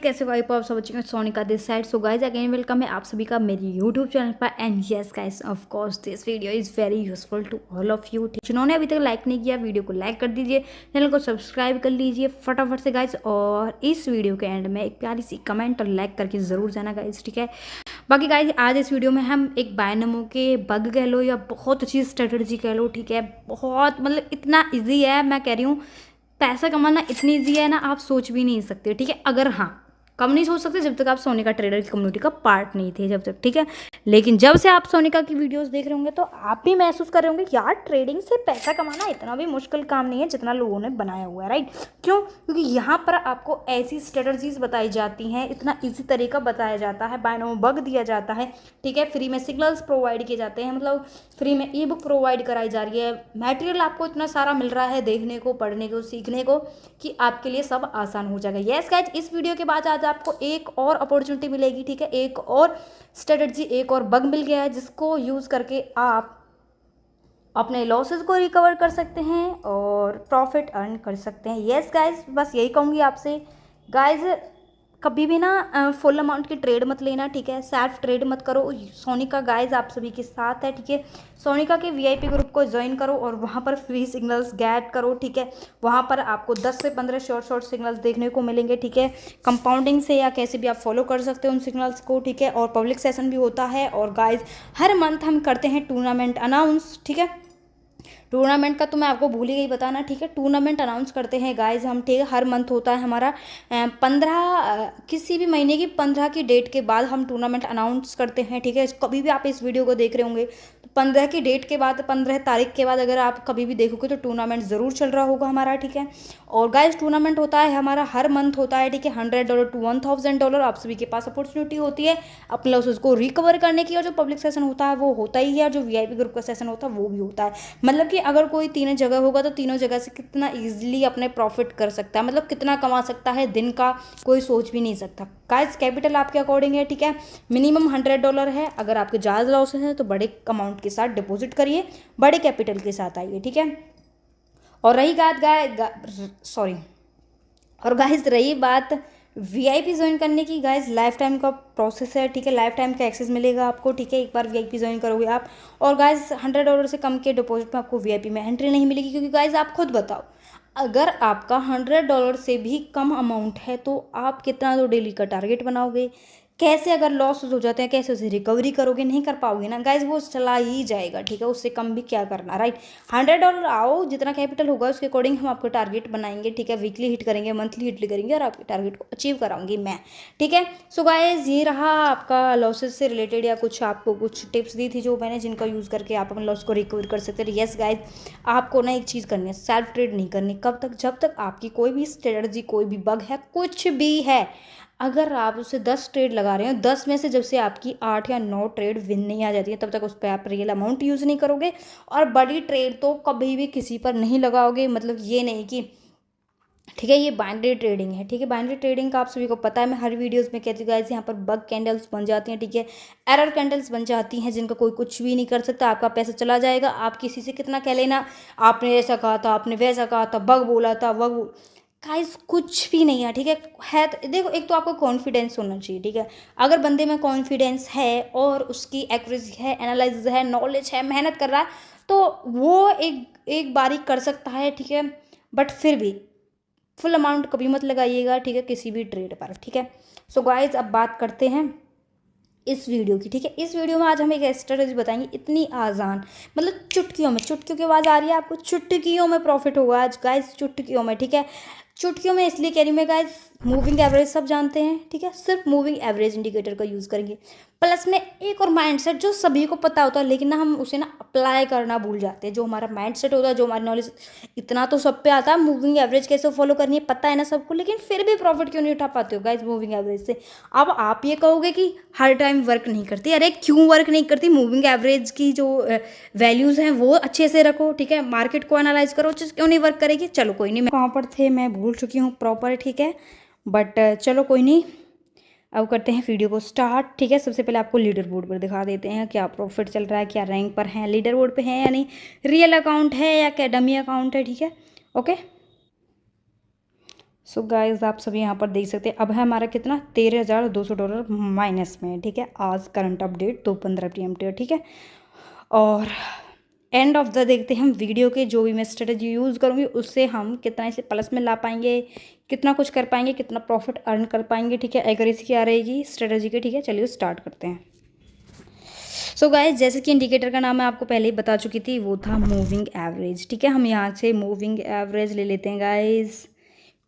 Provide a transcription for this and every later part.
कैसे हो आप सब बच्चे Sonika this side. So guys again welcome है आप सभी का मेरे यूट्यूब चैनल पर। And yes guys of course this video is very useful to all of you. जिन्होंने अभी तक लाइक नहीं किया वीडियो को लाइक कर दीजिए, चैनल को सब्सक्राइब कर लीजिए फटाफट से गाइज। और इस वीडियो के एंड में एक प्यारी सी कमेंट और लाइक करके ज़रूर जाना गाइज, ठीक है। बाकी गाइज आज इस वीडियो में हम एक बायनमो के बग कह लो या बहुत अच्छी स्ट्रेटजी कह लो, ठीक है। बहुत मतलब इतना ईजी है, मैं कह रही हूँ पैसा कमाना इतनी ईजी है ना, आप सोच भी नहीं सकते, ठीक है। अगर हाँ कम नहीं सोच सकते जब तक आप सोनिका ट्रेडर की कम्युनिटी का पार्ट नहीं थे जब तक, ठीक है। लेकिन जब से आप सोनिका की वीडियोस देख रहे होंगे तो आप भी महसूस कर रहे होंगे यार ट्रेडिंग से पैसा कमाना इतना भी मुश्किल काम नहीं है जितना लोगों ने बनाया हुआ है, राइट। क्यों? क्योंकि यहाँ पर आपको ऐसी स्ट्रेटजीज बताई जाती हैं, इतना ईजी तरीका बताया जाता है, बायनोमो बग दिया जाता है, ठीक है। फ्री में सिग्नल्स प्रोवाइड किए जाते हैं, मतलब फ्री में ई बुक प्रोवाइड कराई जा रही है, मटेरियल आपको इतना सारा मिल रहा है देखने को, पढ़ने को, सीखने को कि आपके लिए सब आसान हो जाएगा। यस गाइज, इस वीडियो के बाद आज आपको एक और अपॉर्चुनिटी मिलेगी, ठीक है। एक और स्ट्रेटजी, एक और बग मिल गया है जिसको यूज़ करके आप अपने लॉसेस को रिकवर कर सकते हैं और प्रॉफिट अर्न कर सकते हैं। यस गाइज, बस यही कहूँगी आपसे गाइज, कभी भी ना फुल अमाउंट की ट्रेड मत लेना, ठीक है। सेल्फ ट्रेड मत करो। सोनिका गाइज आप सभी के साथ है, ठीक है। सोनिका के वीआईपी ग्रुप को ज्वाइन करो और वहाँ पर फ्री सिग्नल्स गेट करो, ठीक है। वहाँ पर आपको 10 से 15 शॉर्ट सिग्नल्स देखने को मिलेंगे, ठीक है। कंपाउंडिंग से या कैसे भी आप फॉलो कर सकते हो उन सिग्नल्स को, ठीक है। और पब्लिक सेशन भी होता है। और गाइज हर मंथ हम करते हैं टूर्नामेंट अनाउंस, ठीक है। टूर्नामेंट का तो मैं आपको भूल ही गई बताना, ठीक है। टूर्नामेंट अनाउंस करते हैं गाइज हम, ठीक है। हर मंथ होता है हमारा 15 किसी भी महीने की 15 की डेट के बाद हम टूर्नामेंट अनाउंस करते हैं, ठीक है। कभी भी आप इस वीडियो को देख रहे होंगे तो 15 की डेट के बाद, 15 तारीख के बाद अगर आप कभी भी देखोगे तो टूर्नामेंट ज़रूर चल रहा होगा हमारा, ठीक है। और गाइज टूर्नामेंट होता है हमारा हर मंथ होता है, ठीक है। $100 to $1000 आप सभी के पास अपॉर्चुनिटी होती है अपने लॉसेस को रिकवर करने की। और जो पब्लिक सेशन होता है वो होता ही है, और जो वीआईपी ग्रुप का सेशन होता है वो भी होता है। मतलब कि अगर कोई तीनों जगह होगा तो तीनों जगह से कितना इजीली अपने प्रॉफिट कर सकता है, मतलब कितना कमा सकता है दिन का, कोई सोच भी नहीं सकता। गाइस कैपिटल आपके अकॉर्डिंग है, ठीक है। मिनिमम $100 है। अगर आपके ज़्यादा लॉसेस हैं तो बड़े अमाउंट के साथ डिपॉजिट करिए, बड़े कैपिटल के साथ आइए, ठीक है। और रही गाइस रही बात वीआईपी ज्वाइन करने की, गाइस लाइफ टाइम का प्रोसेस है, ठीक है। लाइफ टाइम का एक्सेस मिलेगा आपको, ठीक है। एक बार वीआईपी ज्वाइन करोगे आप, और गाइस $100 से कम के डिपॉजिट में आपको वीआईपी में एंट्री नहीं मिलेगी। क्योंकि गाइस आप खुद बताओ, अगर आपका $100 से भी कम अमाउंट है तो आप कितना तो डेली का टारगेट बनाओगे, कैसे अगर लॉस हो जाते हैं कैसे उसे रिकवरी करोगे, नहीं कर पाओगे ना गाइज, वो चला ही जाएगा, ठीक है। उससे कम भी क्या करना, राइट। $100 आओ, जितना कैपिटल होगा उसके अकॉर्डिंग हम आपको टारगेट बनाएंगे, ठीक है। वीकली हिट करेंगे, मंथली हिट करेंगे और आपके टारगेट को अचीव कराऊंगी मैं, ठीक है। सो गाइज ये रहा आपका लॉसेस से रिलेटेड, या कुछ आपको कुछ टिप्स दी थी जो मैंने, जिनका यूज़ करके आप अपने लॉस को रिकवर कर सकते हैं। येस गाइज, आपको ना एक चीज़ करनी है, सेल्फ ट्रेड नहीं करनी। कब तक? जब तक आपकी कोई भी स्ट्रेटजी, कोई भी बग है, कुछ भी है, अगर आप उसे 10 ट्रेड लगा रहे हो, 10 में से जब से आपकी 8 या 9 ट्रेड विन नहीं आ जाती है तब तक उस पर आप रियल अमाउंट यूज़ नहीं करोगे। और बड़ी ट्रेड तो कभी भी किसी पर नहीं लगाओगे, मतलब ये नहीं कि, ठीक है, ये बाइनरी ट्रेडिंग है, ठीक है। बाइनरी ट्रेडिंग का आप सभी को पता है, मैं हर वीडियोस में कहती हूँ गाइस, यहाँ पर बग कैंडल्स बन जाती हैं, ठीक है। एरर कैंडल्स बन जाती हैं जिनका कोई कुछ भी नहीं कर सकता, आपका पैसा चला जाएगा। आप किसी से कितना कह लेना, आपने ऐसा कहा था, आपने वैसा कहा था, बग बोला था, गाइस कुछ भी नहीं है, ठीक है तो देखो, एक तो आपको कॉन्फिडेंस होना चाहिए, ठीक है। अगर बंदे में कॉन्फिडेंस है और उसकी एक्यूरेसी है, एनालिसिस है, नॉलेज है, मेहनत कर रहा है, तो वो एक बारी कर सकता है, ठीक है। बट फिर भी फुल अमाउंट कभी मत लगाइएगा, ठीक है, किसी भी ट्रेड पर, ठीक है। सो गाइज अब बात करते हैं इस वीडियो की, ठीक है। इस वीडियो में आज हम एक स्ट्रेटजी बताएंगे, इतनी आसान, मतलब चुटकियों में, चुटकियों की आवाज़ आ रही है आपको, चुटकियों में प्रॉफिट होगा आज गाइज, चुटकियों में, ठीक है। चुटकियों में इसलिए कह रही मैं गाइज, मूविंग एवरेज सब जानते हैं, ठीक है। सिर्फ मूविंग एवरेज इंडिकेटर का यूज़ करेंगे, प्लस में एक और माइंडसेट जो सभी को पता होता है, लेकिन ना हम उसे ना अप्लाई करना भूल जाते हैं। जो हमारा माइंडसेट होता है, जो हमारी नॉलेज, इतना तो सब पे आता है, मूविंग एवरेज कैसे फॉलो करनी है पता है ना सबको, लेकिन फिर भी प्रॉफिट क्यों नहीं उठा पाते हो गाइज मूविंग एवरेज से। अब आप ये कहोगे कि हर टाइम वर्क नहीं करती, अरे क्यों वर्क नहीं करती? मूविंग एवरेज की जो वैल्यूज़ हैं वो अच्छे से रखो, ठीक है। मार्केट को एनालाइज करो, चीज़ क्यों नहीं वर्क करेगी। चलो कोई नहीं, मैं कहाँ पर थे मैं भूल चुकी हूँ प्रॉपर, ठीक है। बट चलो कोई नहीं, अब करते हैं वीडियो को स्टार्ट, ठीक है। सबसे पहले आपको लीडर बोर्ड पर दिखा देते हैं क्या प्रॉफिट चल रहा है, क्या रैंक पर हैं, लीडर बोर्ड पे हैं या नहीं, रियल अकाउंट है या क्या डमी अकाउंट है, ठीक है। ओके, सो गाइस आप सभी यहाँ पर देख सकते हैं अब है हमारा कितना $13,200 माइनस में है, ठीक है। आज करंट अपडेट 2:15 PM ठीक है। और एंड ऑफ द देखते हैं हम वीडियो के जो भी मैं स्ट्रेटजी यूज़ करूँगी उससे हम कितना इसे प्लस में ला पाएंगे, कितना कुछ कर पाएंगे, कितना प्रॉफिट अर्न कर पाएंगे, ठीक है। एक्यूरेसी क्या रहेगी स्ट्रेटजी की, ठीक है। चलिए स्टार्ट करते हैं। सो गाइस जैसे कि इंडिकेटर का नाम मैं आपको पहले ही बता चुकी थी, वो था मूविंग एवरेज, ठीक है। हम यहाँ से मूविंग एवरेज ले लेते हैं गाइस।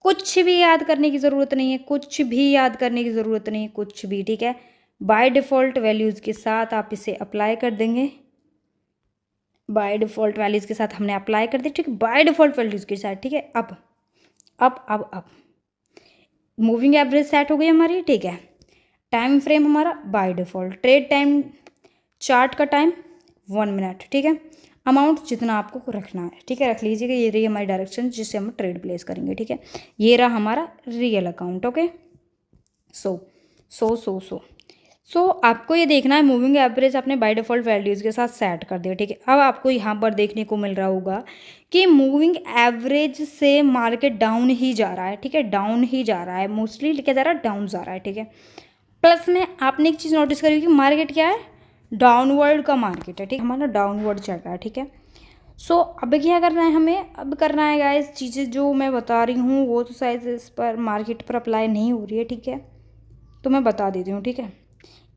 कुछ भी याद करने की ज़रूरत नहीं है, कुछ भी याद करने की ज़रूरत नहीं है, कुछ भी, ठीक है। बाय डिफ़ॉल्ट वैल्यूज़ के साथ आप इसे अप्लाई कर देंगे। बाय डिफ़ॉल्ट वैल्यूज़ के साथ हमने अप्लाई कर दी, ठीक है। बाय डिफ़ॉल्ट वैल्यूज़ के साथ, ठीक है। अब मूविंग एवरेज सेट हो गई हमारी, ठीक है। टाइम फ्रेम हमारा by default, trade time chart का टाइम 1 मिनट, ठीक है। अमाउंट जितना आपको रखना है, ठीक है, रख लीजिएगा। ये रही हमारी डायरेक्शन जिससे हम ट्रेड प्लेस करेंगे, ठीक है। ये रहा हमारा रियल अकाउंट, ओके। सो आपको ये देखना है मूविंग एवरेज आपने बाय डिफ़ॉल्ट वैल्यूज़ के साथ सेट कर दिया, ठीक है। अब आपको यहाँ पर देखने को मिल रहा होगा कि मूविंग एवरेज से मार्केट डाउन ही जा रहा है, ठीक है। डाउन ही जा रहा है, मोस्टली क्या जा रहा है, डाउन जा रहा है, ठीक है। प्लस में आपने एक चीज़ नोटिस करी कि मार्केट क्या है, डाउनवर्ड का मार्केट है, ठीक है। हमारा डाउनवर्ड चल रहा है, ठीक है। सो अब क्या करना है हमें, अब करना है गाइस चीज़ें जो मैं बता रही हूँ वो तो शायद इस पर मार्केट पर अप्लाई नहीं हो रही है, ठीक है। तो मैं बता देती हूँ, ठीक है।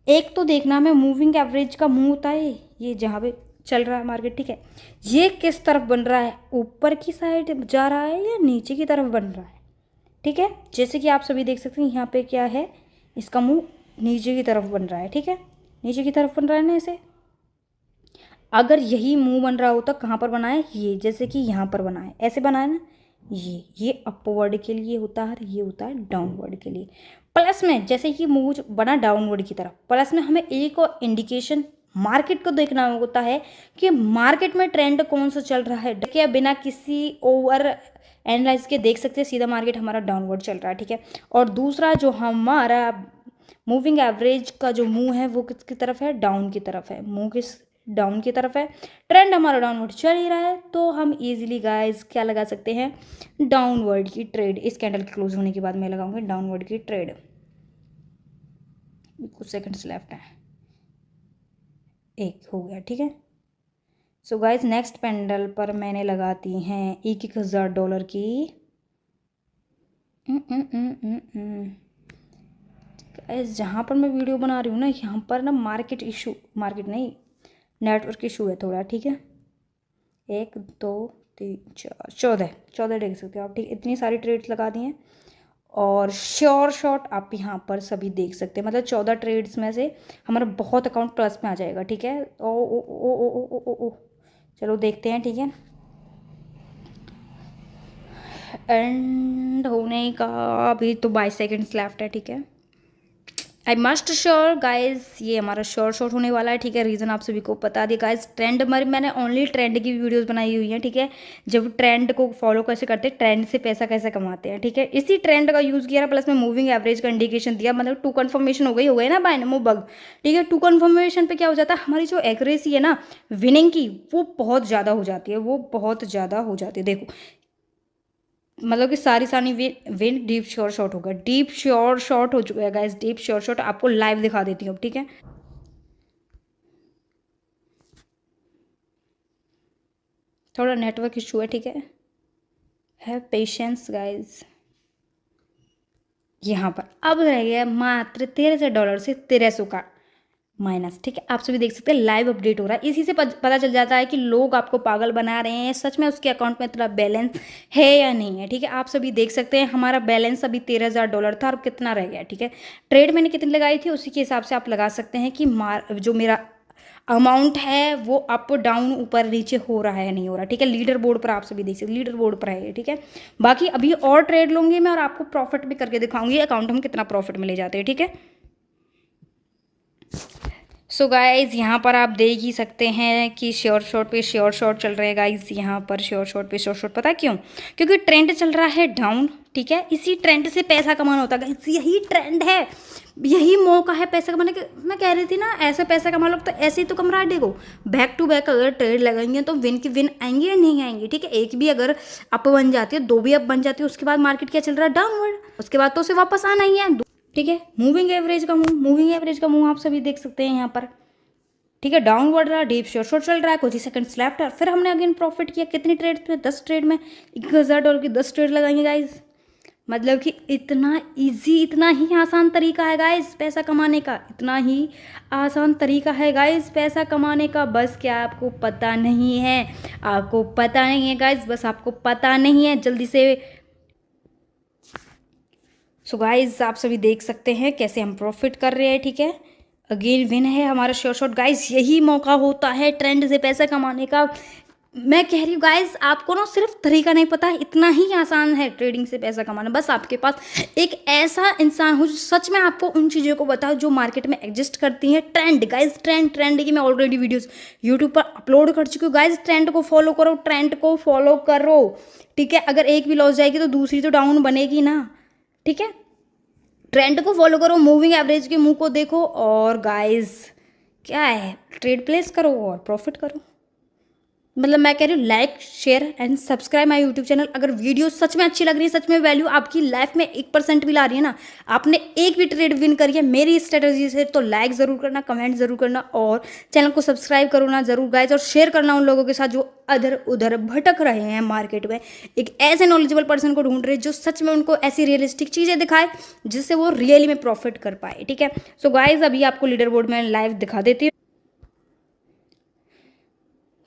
एक तो देखना हमें मूविंग एवरेज का मुंह होता है ये जहाँ पे चल रहा है मार्केट, ठीक है। ये किस तरफ बन रहा है, ऊपर की साइड जा रहा है या नीचे की तरफ बन रहा है, ठीक है। जैसे कि आप सभी देख सकते हैं यहाँ पे क्या है, इसका मुंह नीचे की तरफ बन रहा है, ठीक है। नीचे की तरफ बन रहा है ना ऐसे। अगर यही मुंह बन रहा होता कहाँ पर बना है, ये जैसे कि यहाँ पर बना है, ऐसे बना है ना, ये अपवर्ड के लिए होता है, ये होता है डाउनवर्ड के लिए। प्लस में जैसे कि मुंह बना डाउनवर्ड की तरफ, प्लस में हमें एक और इंडिकेशन मार्केट को देखना होता है कि मार्केट में ट्रेंड कौन सा चल रहा है, क्या बिना किसी ओवर एनालाइज के देख सकते हैं सीधा मार्केट हमारा डाउनवर्ड चल रहा है, ठीक है। और दूसरा जो हमारा मूविंग एवरेज का जो मुंह है वो किसकी तरफ है, डाउन की तरफ है। मुंह किस डाउन की तरफ है, ट्रेंड हमारा डाउनवर्ड चल ही रहा है, तो हम इजीली गाइस क्या लगा सकते हैं, डाउनवर्ड की ट्रेड। इस कैंडल के क्लोज होने के बाद मैं लगाऊंगी डाउनवर्ड की ट्रेड। कुछ सेकंड्स लेफ्ट है, एक हो गया, ठीक है। सो गाइस नेक्स्ट कैंडल पर मैंने लगाती हैं $1,000 की गाइस। जहाँ पर मैं वीडियो बना रही हूँ ना, यहाँ पर ना मार्केट नहीं, नेटवर्क इशू है थोड़ा, ठीक है। 1 2 3 4 14 देख सकते हो आप, ठीक। इतनी सारी ट्रेड्स लगा दी हैं और श्योर शॉट आप यहाँ पर सभी देख सकते हैं, मतलब 14 ट्रेड्स में से हमारा बहुत अकाउंट प्लस में आ जाएगा, ठीक है। ओ ओ ओ ओ ओ ओ ओ चलो देखते हैं, ठीक है। एंड होने का अभी तो 22 सेकेंड्स लेफ्ट है, ठीक है। आई मस्ट श्योर गाइज ये हमारा श्योर शॉट होने वाला है, ठीक है। रीज़न आप सभी को बता दिया गाइज। ट्रेंड मैंने ओनली ट्रेंड की वीडियोस बनाई हुई हैं, ठीक है। जब ट्रेंड को फॉलो कैसे करते हैं, ट्रेंड से पैसा कैसे कमाते हैं, ठीक है। इसी ट्रेंड का यूज़ किया, प्लस में मूविंग एवरेज का इंडिकेशन दिया, मतलब 2 कन्फर्मेशन हो गई ना बाय नमो बग, ठीक है। 2 कन्फर्मेशन पे क्या हो जाता है, हमारी जो एक्यूरेसी है ना विनिंग की वो बहुत ज़्यादा हो जाती है, वो बहुत ज़्यादा हो जाती है। देखो मतलब कि सारी विन डीप श्योर शॉट होगा, डीप श्योर शॉट हो चुका है गाइस। डीप श्योर शॉट आपको लाइव दिखा देती हूँ, ठीक है। थोड़ा नेटवर्क इशू है, ठीक है। Have patience guys. यहाँ पर अब रह गया मात्र $1300 से 1300 का माइनस, ठीक है। आप सभी देख सकते हैं लाइव अपडेट हो रहा है। इसी से पता चल जाता है कि लोग आपको पागल बना रहे हैं, सच में उसके अकाउंट में इतना बैलेंस है या नहीं है, ठीक है। आप सभी देख सकते हैं हमारा बैलेंस अभी $13,000 था और कितना रह गया, ठीक है। ट्रेड मैंने कितनी लगाई थी उसी के हिसाब से आप लगा सकते हैं कि जो मेरा अमाउंट है वो अप डाउन ऊपर नीचे हो रहा है नहीं हो रहा, ठीक है। लीडर बोर्ड पर आप सभी देख सकते, लीडर बोर्ड पर है, ठीक है। बाकी अभी और ट्रेड लूँगी मैं और आपको प्रॉफिट भी करके दिखाऊंगी अकाउंट हम कितना प्रॉफिट में ले जाते हैं, ठीक है। सो गाइज यहाँ पर आप देख ही सकते हैं कि श्योर शॉट पे श्योर शॉट चल रहे हैं गाइज। यहाँ पर श्योर शॉट पे श्योर शॉट, पता क्यों? क्योंकि ट्रेंड चल रहा है डाउन, ठीक है। इसी ट्रेंड से पैसा कमाना होता है गाइज, यही ट्रेंड है, यही मौका है पैसा कमाने के। मैं कह रही थी ना, ऐसे पैसा कमा लो तो ऐसे ही तो कम रहा। देखो बैक टू बैक अगर ट्रेड लगाएंगे तो विन की विन आएंगे या नहीं आएंगे, ठीक है। एक भी अगर अप बन जाती है, दो भी अप बन जाती है, उसके बाद मार्केट क्या चल रहा है? डाउनवर्ड। उसके बाद तो उसे वापस आना ही है, ठीक है। मूविंग एवरेज का मूव आप सभी देख सकते हैं यहाँ पर, ठीक है। डाउनवर्ड रहा, डीप शॉर्ट चल रहा है, कुछ ही सेकंड्स लेफ्ट है। फिर हमने अगेन प्रॉफिट किया, कितनी ट्रेड में? 10 ट्रेड में $1000 की 10 ट्रेड लगाएंगे गाइज। मतलब कि इतना इजी, इतना ही आसान तरीका है गाइज पैसा कमाने का, इतना ही आसान तरीका है गाइज पैसा कमाने का। बस क्या आपको पता नहीं है? आपको पता नहीं है गाइज, बस आपको पता नहीं है। जल्दी से सो गाइज आप सभी देख सकते हैं कैसे हम प्रॉफिट कर रहे हैं, ठीक है। अगेन विन है हमारा श्योर शॉट गाइज। यही मौका होता है ट्रेंड से पैसा कमाने का। मैं कह रही हूँ गाइज, आपको ना सिर्फ तरीका नहीं पता है, इतना ही आसान है ट्रेडिंग से पैसा कमाना। बस आपके पास एक ऐसा इंसान हो जो सच में आपको उन चीज़ों को बताओ जो मार्केट में एग्जिस्ट करती हैं। ट्रेंड गाइज, ट्रेंड की मैं ऑलरेडी वीडियोस यूट्यूब पर अपलोड कर चुकी हूँ गाइज। ट्रेंड को फॉलो करो, ट्रेंड को फॉलो करो, ठीक है। अगर एक भी लॉस जाएगी तो दूसरी तो डाउन बनेगी ना, ठीक है। ट्रेंड को फॉलो करो, मूविंग एवरेज के मुंह को देखो, और गाइस क्या है, ट्रेड प्लेस करो और प्रॉफिट करो। मतलब मैं कह रही हूँ like share and subscribe my YouTube channel. अगर वीडियो सच में अच्छी लग रही है, सच में वैल्यू आपकी लाइफ में 1% भी ला रही है ना, आपने एक भी ट्रेड विन करी है मेरी स्ट्रेटजी से, तो लाइक ज़रूर करना, कमेंट ज़रूर करना, और चैनल को सब्सक्राइब करो ना ज़रूर गाइज, और शेयर करना उन लोगों के साथ जो अधर उधर भटक रहे हैं मार्केट में। एक ऐसे नॉलेजेबल पर्सन को ढूंढ रहे हैं जो सच में उनको ऐसी रियलिस्टिक चीज़ें दिखाए जिससे वो रियली में प्रॉफिट कर पाए, ठीक है। सो गाइज अभी आपको लीडर बोर्ड में लाइव दिखा देती हूँ।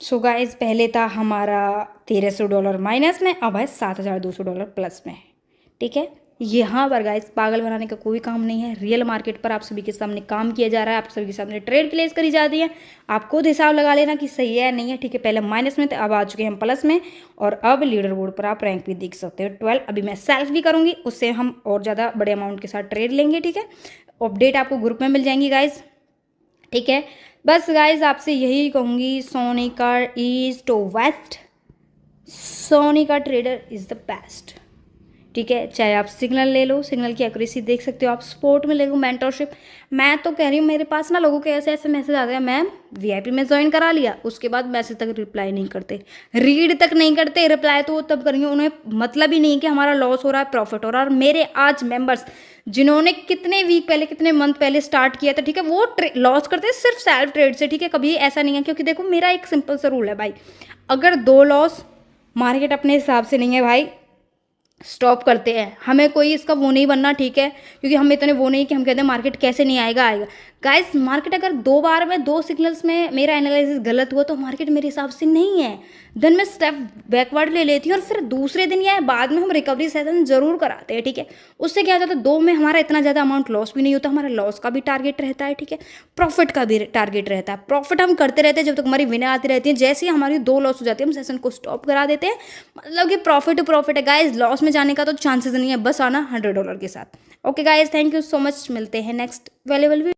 सो गाइज पहले था हमारा $1300 माइनस में, अब है $7200 प्लस में, ठीक है। यहाँ पर गाइज पागल बनाने का कोई काम नहीं है, रियल मार्केट पर आप सभी के सामने काम किया जा रहा है, आप सभी के सामने ट्रेड प्लेस करी जाती है। आप खुद हिसाब लगा लेना कि सही है या नहीं है, ठीक है। पहले माइनस में थे, अब आ चुके हैं हम प्लस में, और अब लीडर बोर्ड पर आप रैंक भी देख सकते हो 12। अभी मैं सेल्फ भी करूँगी, उससे हम और ज़्यादा बड़े अमाउंट के साथ ट्रेड लेंगे, ठीक है। अपडेट आपको ग्रुप में मिल जाएंगी गाइज, ठीक है। बस गाइज आपसे यही कहूँगी, Sonika east to west, Sonika trader is the best, ठीक है। चाहे आप सिग्नल ले लो, सिग्नल की एक्यूरेसी देख सकते हो, आप स्पोर्ट में ले लो, मेंटरशिप। मैं तो कह रही हूँ, मेरे पास ना लोगों के ऐसे ऐसे मैसेज आ गए, मैम वीआईपी में ज्वाइन करा लिया, उसके बाद मैसेज तक रिप्लाई नहीं करते, रीड तक नहीं करते। रिप्लाई तो वो तब करेंगे, उन्हें मतलब ही नहीं कि हमारा लॉस हो रहा है, प्रॉफिट हो रहा है। और मेरे आज मेंबर्स जिन्होंने कितने वीक पहले, कितने मंथ पहले स्टार्ट किया था, ठीक है, वो लॉस करते हैं सिर्फ सेल्फ ट्रेड से, ठीक है। कभी ऐसा नहीं है, क्योंकि देखो मेरा एक सिंपल सा रूल है भाई, अगर 2 लॉस मार्केट अपने हिसाब से नहीं है भाई, स्टॉप करते हैं। हमें कोई इसका वो नहीं बनना, ठीक है, क्योंकि हम इतने वो नहीं कि हम कहते हैं मार्केट कैसे नहीं आएगा, आएगा। गाइस मार्केट अगर 2 बार में 2 सिग्नल्स में मेरा एनालिसिस गलत हुआ तो मार्केट मेरे हिसाब से नहीं है, देन मैं स्टेप बैकवर्ड ले लेती हूँ, और फिर दूसरे दिन या बाद में हम रिकवरी सेशन जरूर कराते हैं, ठीक है। उससे क्या हो जाता है, 2 में हमारा इतना ज़्यादा अमाउंट लॉस भी नहीं होता, हमारा लॉस का भी टारगेट रहता है, ठीक है, प्रॉफिट का भी टारगेट रहता है। प्रॉफिट हम करते रहते हैं जब तक हमारी विनें आती रहती हैं, जैसे ही हमारी 2 लॉस हो जाती है हम सेशन को स्टॉप करा देते हैं। मतलब कि प्रॉफिट है गाइज, लॉस में जाने का तो चांसेस नहीं है, बस आना $100 के साथ। Okay guys, thank you so much, मिलते हैं नेक्स्ट वैल्यूएबल